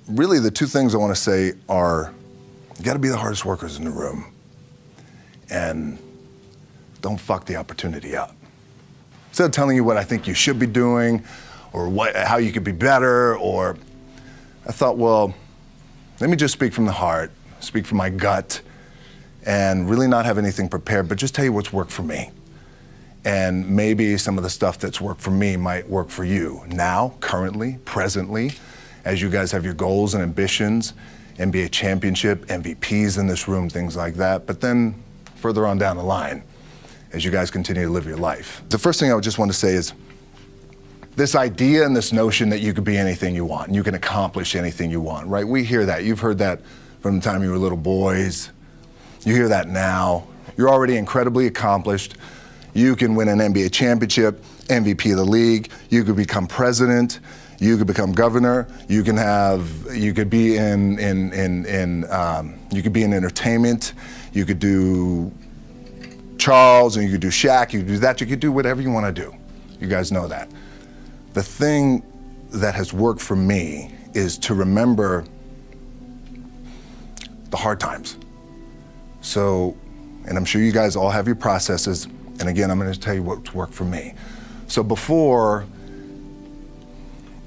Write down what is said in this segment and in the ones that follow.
Really, the two things I want to say are, you got to be the hardest workers in the room, and don't fuck the opportunity up. Instead of telling you what I think you should be doing, or how you could be better, or I thought, well, let me just speak from the heart, speak from my gut, and really not have anything prepared, but just tell you what's worked for me. And maybe some of the stuff that's worked for me might work for you now, currently, presently, as you guys have your goals and ambitions, NBA championship, MVPs in this room, things like that. But then further on down the line, as you guys continue to live your life. The first thing I would just want to say is this idea and this notion that you could be anything you want and you can accomplish anything you want, right? We hear that. You've heard that from the time you were little boys. You hear that now. You're already incredibly accomplished. You can win an NBA championship, MVP of the league. You could become president. You could become governor. You could be in entertainment. You could do Charles, and you could do Shaq. You could do that. You could do whatever you want to do. You guys know that. The thing that has worked for me is to remember the hard times. So, and I'm sure you guys all have your processes. And again, I'm going to tell you what's worked for me. So before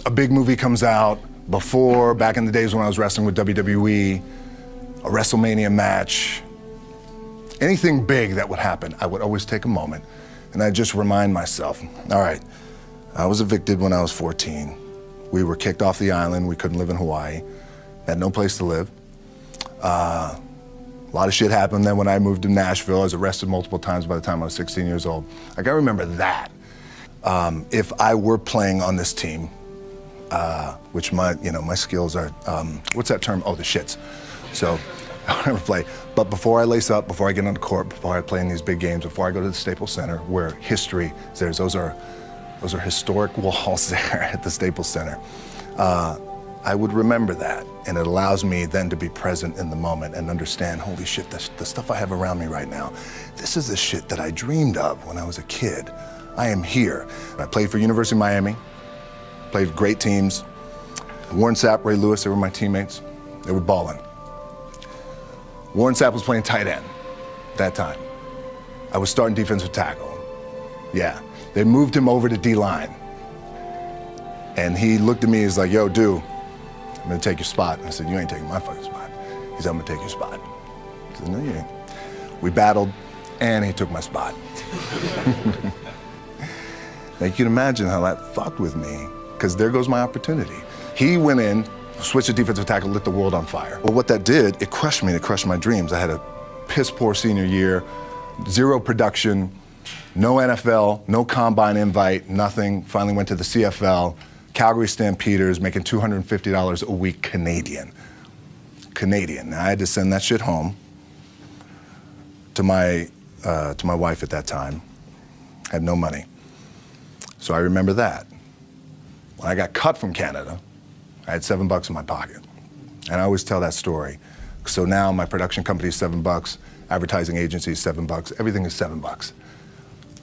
a big movie comes out, before, back in the days when I was wrestling with WWE, a WrestleMania match, anything big that would happen, I would always take a moment and I'd just remind myself, all right, I was evicted when I was 14. We were kicked off the island. We couldn't live in Hawaii. Had no place to live. A lot of shit happened then when I moved to Nashville. I was arrested multiple times by the time I was 16 years old. I gotta remember that. If I were playing on this team, which my skills are, what's that term? Oh, the shits. So I never play. But before I lace up, before I get on the court, before I play in these big games, before I go to the Staples Center, where history is there, those are historic walls there at the Staples Center. I would remember that, and it allows me then to be present in the moment and understand, holy shit, the stuff I have around me right now, this is the shit that I dreamed of when I was a kid. I am here. I played for University of Miami, played for great teams. Warren Sapp, Ray Lewis, they were my teammates. They were balling. Warren Sapp was playing tight end that time. I was starting defensive tackle. Yeah, they moved him over to D-line. And he looked at me, he's like, yo, dude, I'm gonna take your spot. And I said, you ain't taking my fucking spot. He said, I'm gonna take your spot. I said, no, you ain't. We battled, and he took my spot. Now you can imagine how that fucked with me, because there goes my opportunity. He went in, switched to defensive tackle, lit the world on fire. Well, what that did, it crushed me, it crushed my dreams. I had a piss poor senior year, zero production, no NFL, no combine invite, nothing. Finally went to the CFL. Calgary Stampeders, making $250 a week Canadian. Now I had to send that shit home to my wife at that time. Had no money. So I remember that. When I got cut from Canada, I had $7 in my pocket. And I always tell that story. So now my production company is $7, advertising agency is $7, everything is $7.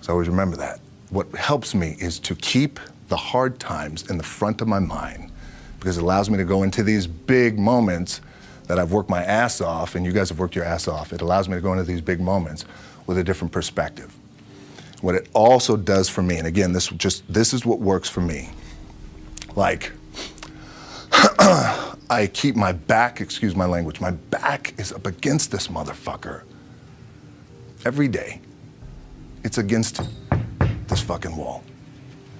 So I always remember that. What helps me is to keep the hard times in the front of my mind, because it allows me to go into these big moments that I've worked my ass off, and you guys have worked your ass off. It allows me to go into these big moments with a different perspective. What it also does for me, and again, this is what works for me. Like, I keep my back, excuse my language, my back is up against this motherfucker every day. It's against this fucking wall.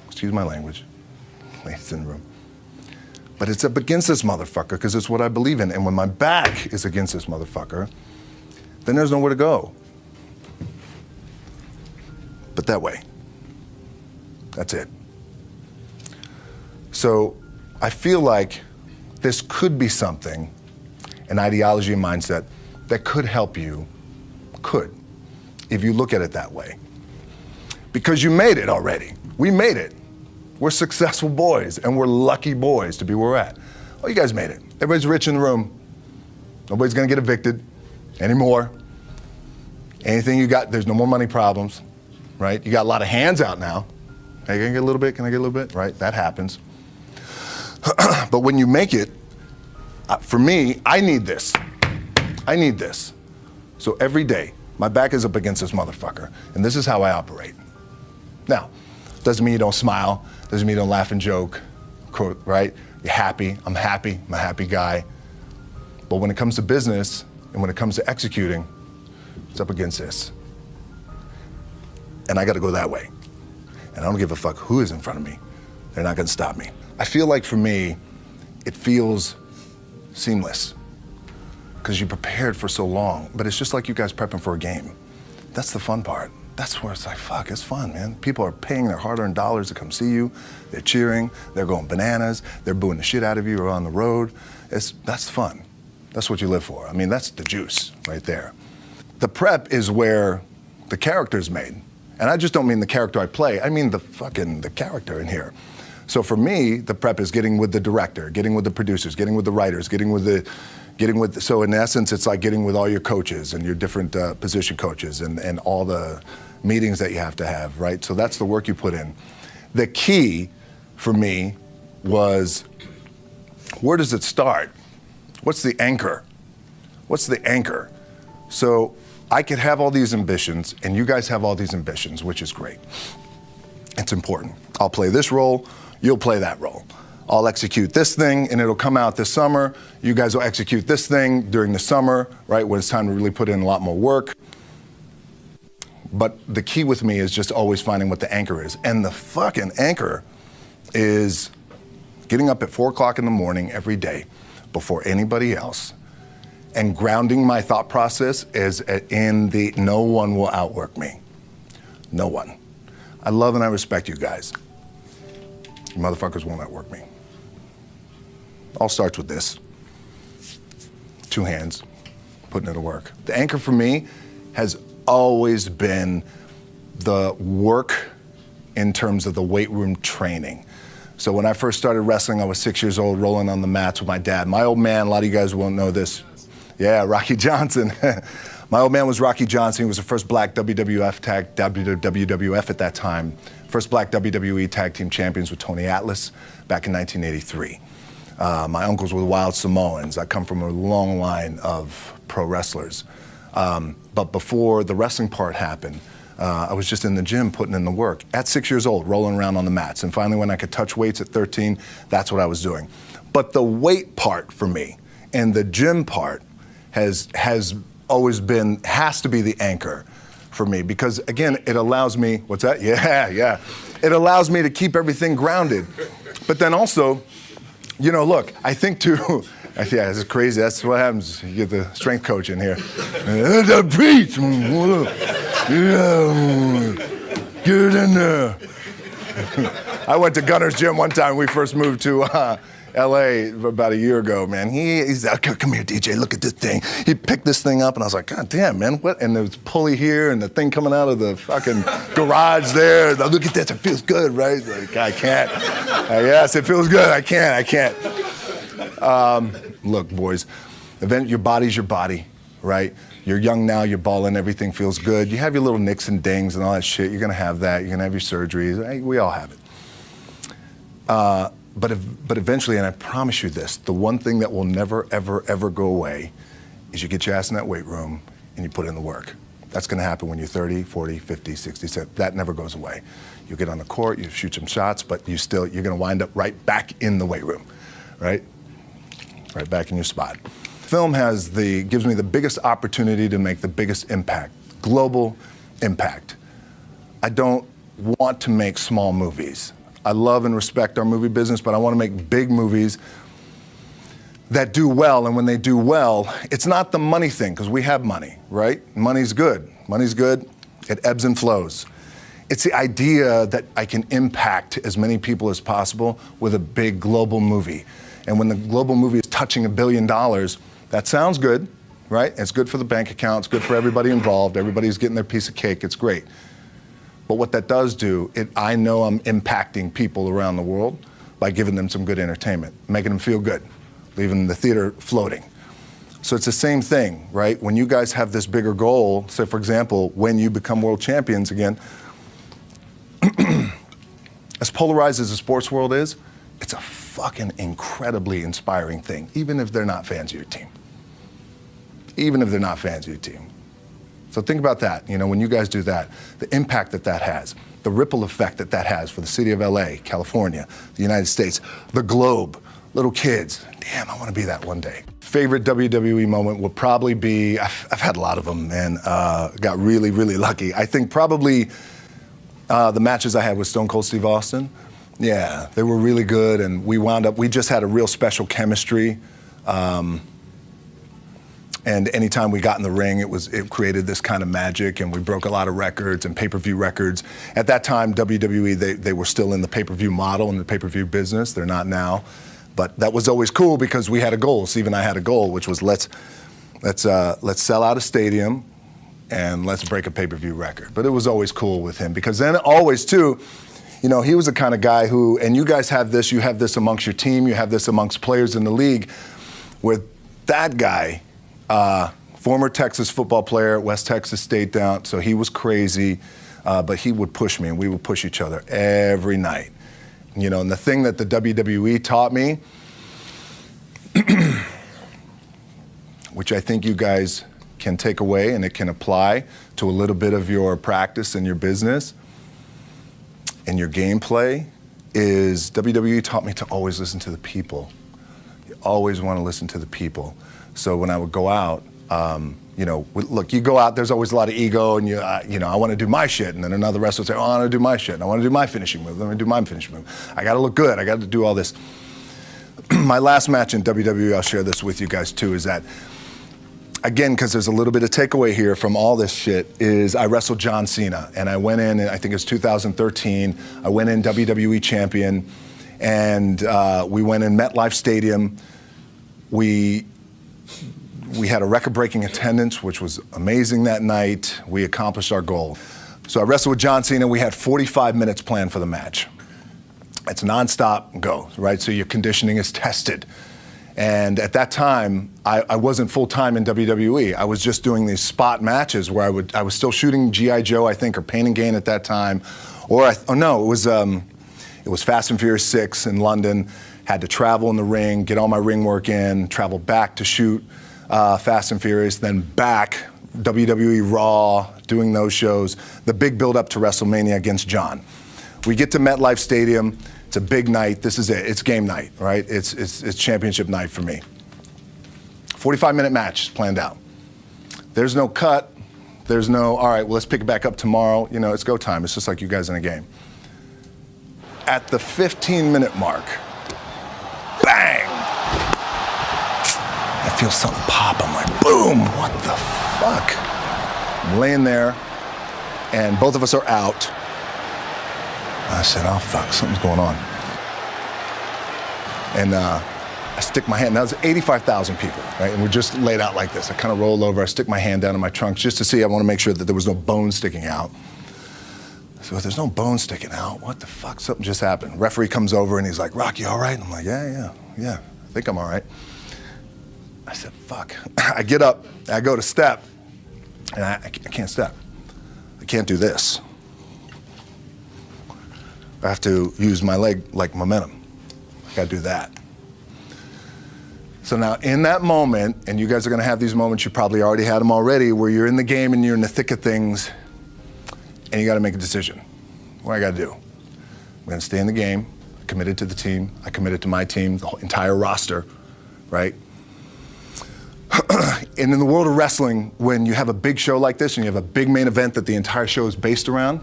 Excuse my language, ladies in the room. But it's up against this motherfucker because it's what I believe in. And when my back is against this motherfucker, then there's nowhere to go. But that way. That's it. So I feel like this could be something, an ideology and mindset that could help you, if you look at it that way. Because you made it already. We made it. We're successful boys, and we're lucky boys to be where we're at. Oh, you guys made it. Everybody's rich in the room. Nobody's gonna get evicted anymore. Anything you got, there's no more money problems, right? You got a lot of hands out now. Hey, can I get a little bit? Can I get a little bit? Right, that happens. But when you make it, for me, I need this. I need this. So every day, my back is up against this motherfucker, and this is how I operate. Now, doesn't mean you don't smile, doesn't mean you don't laugh and joke, right? You're happy, I'm a happy guy. But when it comes to business, and when it comes to executing, it's up against this. And I gotta go that way. And I don't give a fuck who is in front of me. They're not gonna stop me. I feel like for me, it feels seamless because you prepared for so long, but it's just like you guys prepping for a game. That's the fun part. That's where it's like, fuck, it's fun, man. People are paying their hard-earned dollars to come see you. They're cheering, they're going bananas, they're booing the shit out of you or on the road. That's fun. That's what you live for. I mean, that's the juice right there. The prep is where the character's made. And I just don't mean the character I play, I mean the character in here. So for me, the prep is getting with the director, getting with the producers, getting with the writers, so in essence, it's like getting with all your coaches and your different position coaches and all the meetings that you have to have, right? So that's the work you put in. The key for me was, where does it start? What's the anchor? What's the anchor? So I could have all these ambitions, and you guys have all these ambitions, which is great. It's important. I'll play this role, you'll play that role. I'll execute this thing, and it'll come out this summer. You guys will execute this thing during the summer, right, when it's time to really put in a lot more work. But the key with me is just always finding what the anchor is. And the fucking anchor is getting up at 4 o'clock in the morning every day before anybody else and grounding my thought process is in the no one will outwork me. No one. I love and I respect you guys. You motherfuckers won't outwork me. All starts with this. 2 hands, putting it to work. The anchor for me has always been the work in terms of the weight room training. So when I first started wrestling, I was 6 years old, rolling on the mats with my dad. My old man, a lot of you guys won't know this. Yeah, Rocky Johnson. My old man was Rocky Johnson. He was the first black WWF at that time. First black WWE tag team champions with Tony Atlas back in 1983. My uncles were the Wild Samoans. I come from a long line of pro wrestlers. But before the wrestling part happened, I was just in the gym putting in the work. At 6 years old, rolling around on the mats. And finally, when I could touch weights at 13, that's what I was doing. But the weight part for me and the gym part has always been, has to be the anchor for me. Because again, it allows me, what's that? Yeah. It allows me to keep everything grounded. But then also, you know, look, I think too, yeah, this is crazy. That's what happens. You get the strength coach in here. Preach. Get it in there. I went to Gunner's gym one time. We first moved to LA about a year ago, man. He's like, come here, DJ, look at this thing. He picked this thing up, and I was like, God damn, man, what? And there's pulley here, and the thing coming out of the fucking garage there. Look at this, it feels good, right? Like, I can't. Yes, it feels good, I can't. Look, boys, your body's your body, right? You're young now, you're balling, everything feels good. You have your little nicks and dings and all that shit. You're gonna have that, you're gonna have your surgeries. We all have it. But eventually, and I promise you this, the one thing that will never, ever, ever go away is you get your ass in that weight room and you put in the work. That's gonna happen when you're 30, 40, 50, 60, 70. That never goes away. You get on the court, you shoot some shots, but you're gonna wind up right back in the weight room, right? Right back in your spot. Film gives me the biggest opportunity to make the biggest impact, global impact. I don't want to make small movies. I love and respect our movie business, but I want to make big movies that do well, and when they do well, it's not the money thing, because we have money, right? Money's good. Money's good. It ebbs and flows. It's the idea that I can impact as many people as possible with a big global movie. And when the global movie is touching $1 billion, that sounds good, right? It's good for the bank account, it's good for everybody involved, everybody's getting their piece of cake, it's great. But what that does do, I know I'm impacting people around the world by giving them some good entertainment, making them feel good, leaving the theater floating. So it's the same thing, right? When you guys have this bigger goal, say for example, when you become world champions again, as polarized as the sports world is, it's a fucking incredibly inspiring thing, even if they're not fans of your team. Even if they're not fans of your team. So think about that, when you guys do that, the impact that that has, the ripple effect that that has for the city of LA, California, the United States, the globe, little kids. Damn, I want to be that one day. Favorite WWE moment would probably be, I've had a lot of them, and got really, really lucky. I think probably the matches I had with Stone Cold Steve Austin. Yeah, they were really good, and we just had a real special chemistry. And anytime we got in the ring, it created this kind of magic, and we broke a lot of records and pay-per-view records. At that time, WWE, they were still in the pay-per-view model, in the pay-per-view business. They're not now. But that was always cool because we had a goal. Steve and I had a goal, which was let's sell out a stadium and let's break a pay-per-view record. But it was always cool with him because then always too, he was the kind of guy who, and you guys have this, you have this amongst your team, you have this amongst players in the league, where that guy, former Texas football player, West Texas State down, so he was crazy, but he would push me and we would push each other every night. And the thing that the WWE taught me, which I think you guys can take away and it can apply to a little bit of your practice and your business and your gameplay, is WWE taught me to always listen to the people. You always want to listen to the people. So when I would go out, look, you go out, there's always a lot of ego, and I want to do my shit, and then another wrestler would say, oh, I want to do my shit, and I want to do my finishing move, let me do my finishing move. I got to look good, I got to do all this. My last match in WWE, I'll share this with you guys too, is that, again, because there's a little bit of takeaway here from all this shit, is I wrestled John Cena, and I went in, I think it was 2013, I went in WWE champion, and we went in MetLife Stadium. We had a record-breaking attendance, which was amazing that night. We accomplished our goal. So I wrestled with John Cena. We had 45 minutes planned for the match. It's nonstop go, right? So your conditioning is tested. And at that time, I wasn't full-time in WWE. I was just doing these spot matches where I was still shooting G.I. Joe, I think, or Pain and Gain at that time. It was Fast and Furious 6 in London. Had to travel in the ring, get all my ring work in, travel back to shoot Fast and Furious, then back, WWE Raw, doing those shows, the big build-up to WrestleMania against John. We get to MetLife Stadium, it's a big night, this is it, it's game night, right? It's championship night for me. 45-minute match planned out. There's no cut, there's no, all right, well, let's pick it back up tomorrow, it's go time, it's just like you guys in a game. At the 15-minute mark, bang! I feel something pop. I'm like, boom, what the fuck? I'm laying there, and both of us are out. I said, oh, fuck, something's going on. And I stick my hand, now there's 85,000 people, right? And we're just laid out like this. I kind of roll over, I stick my hand down in my trunk just to see, I want to make sure that there was no bone sticking out. So if there's no bone sticking out, what the fuck? Something just happened. Referee comes over and he's like, Rock, you all right? I'm like, yeah, I think I'm all right. I said, fuck. I get up, I go to step, and I can't step. I can't do this. I have to use my leg like momentum. I gotta do that. So now in that moment, and you guys are gonna have these moments, you probably already had them already, where you're in the game and you're in the thick of things, and you gotta make a decision. What I gotta do? I'm gonna stay in the game, I committed to the team, I committed to my team, the whole entire roster, right? And in the world of wrestling, when you have a big show like this and you have a big main event that the entire show is based around,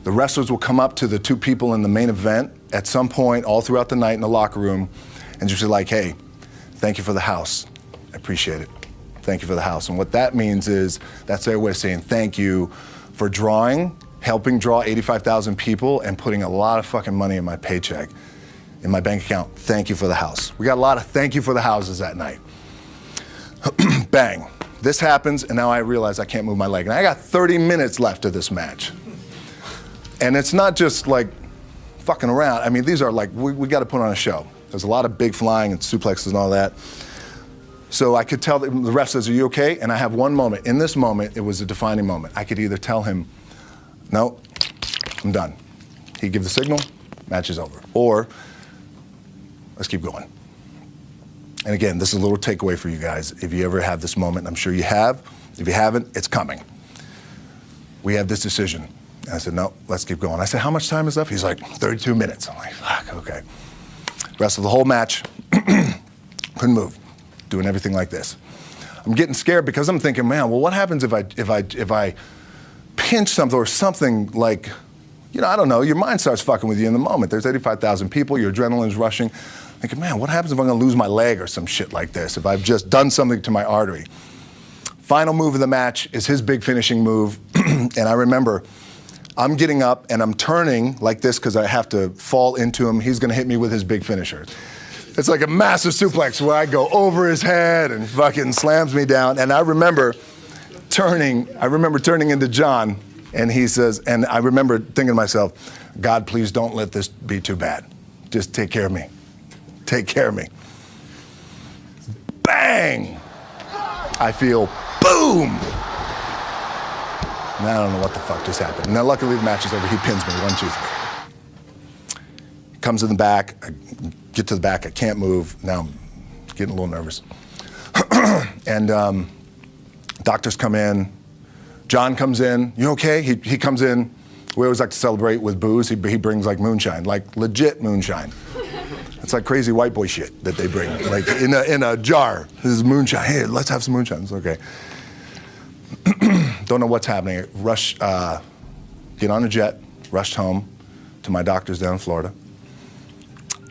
the wrestlers will come up to the two people in the main event at some point all throughout the night in the locker room and just be like, hey, thank you for the house. I appreciate it. Thank you for the house. And what that means is, that's their way of saying thank you for helping draw 85,000 people and putting a lot of fucking money in my paycheck, in my bank account. Thank you for the house. We got a lot of thank you for the houses that night. Bang. This happens, and now I realize I can't move my leg. And I got 30 minutes left of this match. And it's not just like fucking around. I mean, these are like, we got to put on a show. There's a lot of big flying and suplexes and all that. So I could tell the ref says, are you okay? And I have one moment. In this moment, it was a defining moment. I could either tell him, no, I'm done. He'd give the signal, match is over. Or let's keep going. And again, this is a little takeaway for you guys. If you ever have this moment, I'm sure you have. If you haven't, it's coming. We have this decision. And I said, no, let's keep going. I said, how much time is left? He's like, 32 minutes. I'm like, fuck, okay. Rest of the whole match, couldn't move, doing everything like this. I'm getting scared because I'm thinking, man, well, what happens if I pinch something or something like, I don't know, your mind starts fucking with you in the moment. There's 85,000 people, your adrenaline's rushing. Thinking, man, what happens if I'm gonna lose my leg or some shit like this, if I've just done something to my artery? Final move of the match is his big finishing move. And I remember I'm getting up and I'm turning like this because I have to fall into him. He's gonna hit me with his big finisher. It's like a massive suplex where I go over his head and fucking slams me down. And I remember turning into John, and he says, and I remember thinking to myself, God, please don't let this be too bad. Just take care of me. Take care of me. Bang! I feel boom! And I don't know what the fuck just happened. Now, luckily the match is over. He pins me, 1, 2, 3. Comes in the back, I get to the back, I can't move. Now I'm getting a little nervous. And doctors come in. John comes in. You okay? He comes in. We always like to celebrate with booze. He brings like moonshine, like legit moonshine. It's like crazy white boy shit that they bring, like in a jar. This is moonshine. Hey, let's have some moonshine. It's okay. Don't know what's happening. Rush, get on a jet, rushed home to my doctor's down in Florida,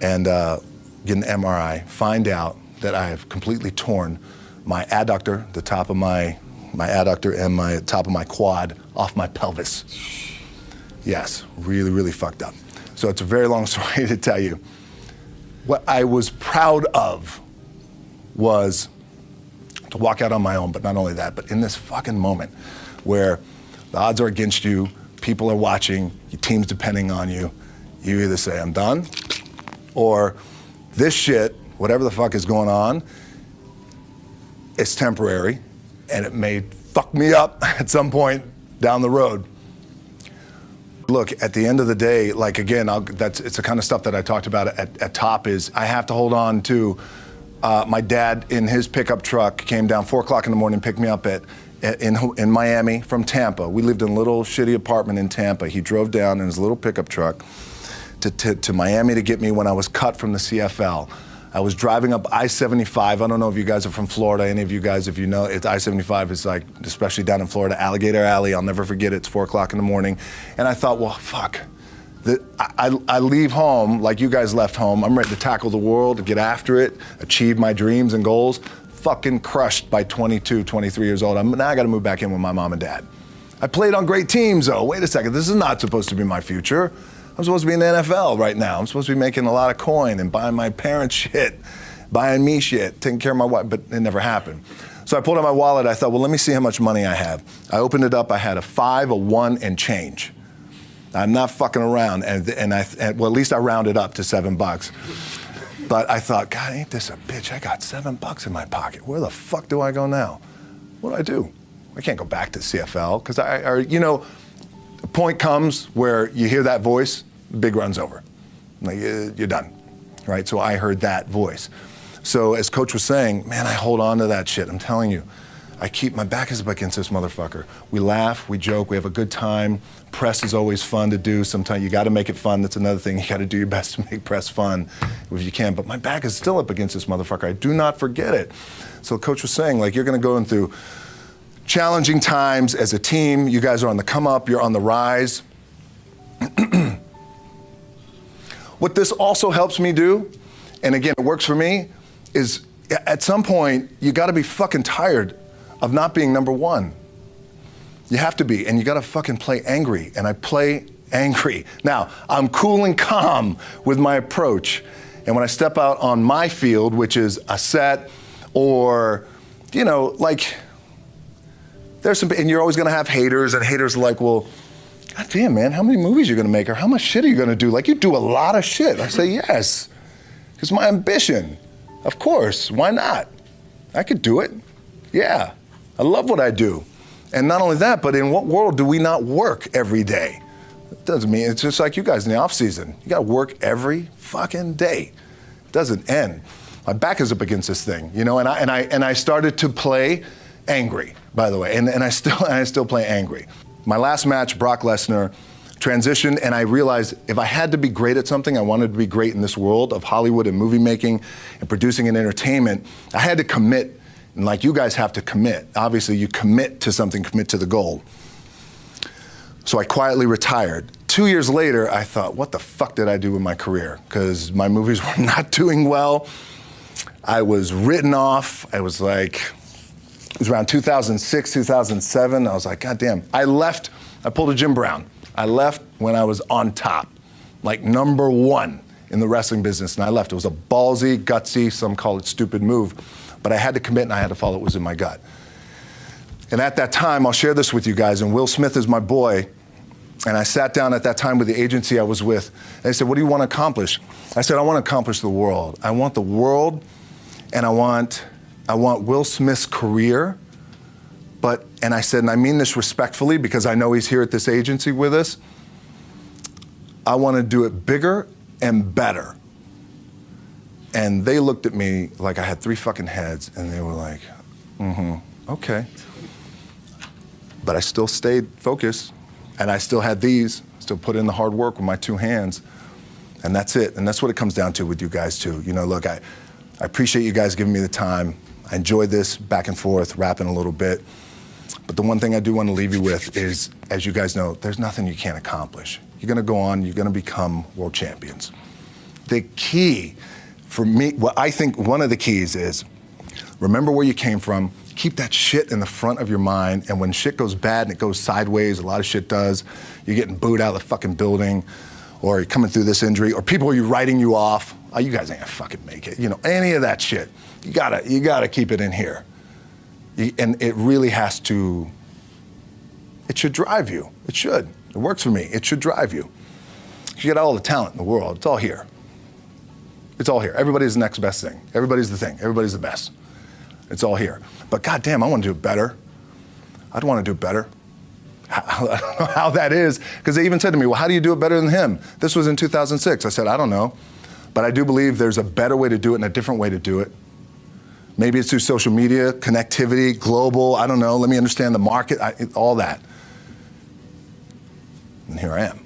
and get an MRI. Find out that I have completely torn my adductor, the top of my adductor and my top of my quad off my pelvis. Yes, really, really fucked up. So it's a very long story to tell you. What I was proud of was to walk out on my own, but not only that, but in this fucking moment where the odds are against you, people are watching, your team's depending on you, you either say, I'm done, or this shit, whatever the fuck is going on, it's temporary, and it may fuck me up at some point down the road. Look, at the end of the day, like again, it's the kind of stuff that I talked about at top is I have to hold on to my dad in his pickup truck came down 4 o'clock in the morning, picked me up in Miami from Tampa. We lived in a little shitty apartment in Tampa. He drove down in his little pickup truck to Miami to get me when I was cut from the CFL. I was driving up I-75. I don't know if you guys are from Florida, any of you guys, if you know, it's I-75 is like, especially down in Florida, Alligator Alley. I'll never forget it. It's 4 o'clock in the morning. And I thought, well, fuck. I leave home like you guys left home. I'm ready to tackle the world, to get after it, achieve my dreams and goals. Fucking crushed by 22, 23 years old. Now I got to move back in with my mom and dad. I played on great teams, though. Wait a second. This is not supposed to be my future. I'm supposed to be in the NFL right now. I'm supposed to be making a lot of coin and buying my parents shit, buying me shit, taking care of my wife, but it never happened. So I pulled out my wallet. I thought, well, let me see how much money I have. I opened it up. I had a 5, a 1, and change. I'm not fucking around, and well, at least I rounded up to $7. But I thought, God, ain't this a bitch? I got $7 in my pocket. Where the fuck do I go now? What do I do? I can't go back to CFL because the point comes where you hear that voice, the big run's over. Like, you're done, right? So I heard that voice. So as Coach was saying, man, I hold on to that shit. I'm telling you, my back is up against this motherfucker. We laugh, we joke, we have a good time. Press is always fun to do. Sometimes you gotta make it fun. That's another thing. You gotta do your best to make press fun if you can. But my back is still up against this motherfucker. I do not forget it. So Coach was saying, like, you're gonna go through challenging times as a team. You guys are on the come up, you're on the rise. What this also helps me do, and again, it works for me, is at some point, you gotta be fucking tired of not being number one. You have to be, and you gotta fucking play angry, and I play angry. Now, I'm cool and calm with my approach, and when I step out on my field, which is a set, or, like, there's some, and you're always gonna have haters, and haters are like, well, God damn, man, how many movies are you gonna make, or how much shit are you gonna do? Like, you do a lot of shit. I say, yes, because my ambition, of course, why not? I could do it, yeah. I love what I do. And not only that, but in what world do we not work every day? It doesn't mean, it's just like you guys in the off season. You gotta work every fucking day. doesn't end. My back is up against this thing, you know, and I started to play angry, by the way, and I still play angry. My last match, Brock Lesnar, transitioned, and I realized if I had to be great at something, I wanted to be great in this world of Hollywood and movie making and producing and entertainment, I had to commit, and like you guys have to commit. Obviously, you commit to something, commit to the goal. So I quietly retired. 2 years later, I thought, what the fuck did I do with my career? Because my movies were not doing well. I was written off. I was like, it was around 2006, 2007. I was like, God damn. I left, I pulled a Jim Brown. I left when I was on top, like #1 in the wrestling business, and I left. It was a ballsy, gutsy, some call it stupid move, but I had to commit and I had to follow what was in my gut. And at that time, I'll share this with you guys, and Will Smith is my boy, and I sat down at that time with the agency I was with, and they said, what do you want to accomplish? I said, I want to accomplish the world. I want the world, and I want Will Smith's career, and I said, and I mean this respectfully because I know he's here at this agency with us, I want to do it bigger and better. And they looked at me like I had 3 fucking heads, and they were like, okay. But I still stayed focused, and I still had still put in the hard work with my 2 hands, and that's it. And that's what it comes down to with you guys too. You know, look, I appreciate you guys giving me the time. I enjoyed this back and forth, rapping a little bit. But the one thing I do want to leave you with is, as you guys know, there's nothing you can't accomplish. You're gonna go on, you're gonna become world champions. The key for me, what I think one of the keys is, remember where you came from, keep that shit in the front of your mind, and when shit goes bad and it goes sideways, a lot of shit does, you're getting booed out of the fucking building, or you're coming through this injury, or people are writing you off, oh, you guys ain't gonna fucking make it, you know, any of that shit. You gotta keep it in here. And it really has to, it should drive you. It should. It works for me. It should drive you. You got all the talent in the world. It's all here. It's all here. Everybody's the next best thing. Everybody's the thing. Everybody's the best. It's all here. But goddamn, I want to do it better. I'd want to do it better. I don't know how that is, because they even said to me, well, how do you do it better than him? This was in 2006. I said, I don't know. But I do believe there's a better way to do it and a different way to do it. Maybe it's through social media, connectivity, global, I don't know. Let me understand the market, all that. And here I am.